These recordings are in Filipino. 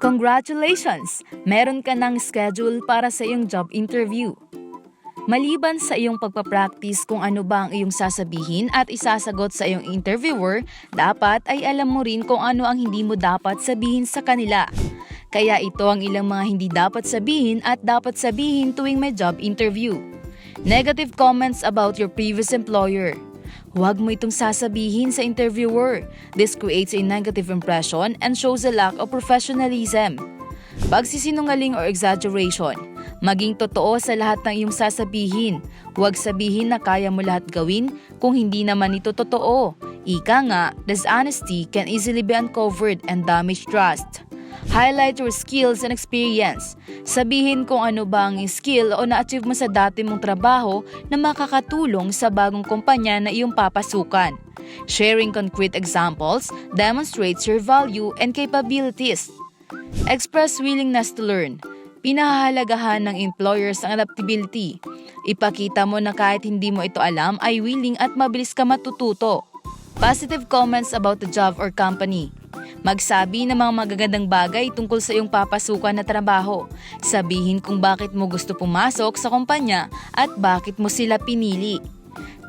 Congratulations! Meron ka ng schedule para sa iyong job interview. Maliban sa iyong pagpapractice kung ano ba ang iyong sasabihin at isasagot sa iyong interviewer, dapat ay alam mo rin kung ano ang hindi mo dapat sabihin sa kanila. Kaya ito ang ilang mga hindi dapat sabihin at dapat sabihin tuwing may job interview. Negative comments about your previous employer. Huwag mo itong sasabihin sa interviewer. This creates a negative impression and shows a lack of professionalism. Pagsisinungaling or exaggeration. Maging totoo sa lahat ng iyong sasabihin. Huwag sabihin na kaya mo lahat gawin kung hindi naman ito totoo. Ika nga, dishonesty can easily be uncovered and damage trust. Highlight your skills and experience. Sabihin kung ano ba ang skill o na-achieve mo sa dati mong trabaho na makakatulong sa bagong kumpanya na iyong papasukan. Sharing concrete examples demonstrates your value and capabilities. Express willingness to learn. Pinahahalagahan ng employers ang adaptability. Ipakita mo na kahit hindi mo ito alam ay willing at mabilis ka matututo. Positive comments about the job or company. Magsabi ng mga magagandang bagay tungkol sa iyong papasukan na trabaho. Sabihin kung bakit mo gusto pumasok sa kumpanya at bakit mo sila pinili.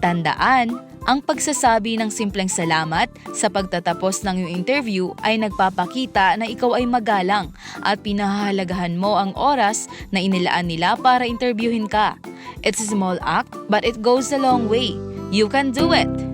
Tandaan, ang pagsasabi ng simpleng salamat sa pagtatapos ng iyong interview ay nagpapakita na ikaw ay magalang at pinahahalagahan mo ang oras na inilaan nila para interviewin ka. It's a small act but it goes a long way. You can do it!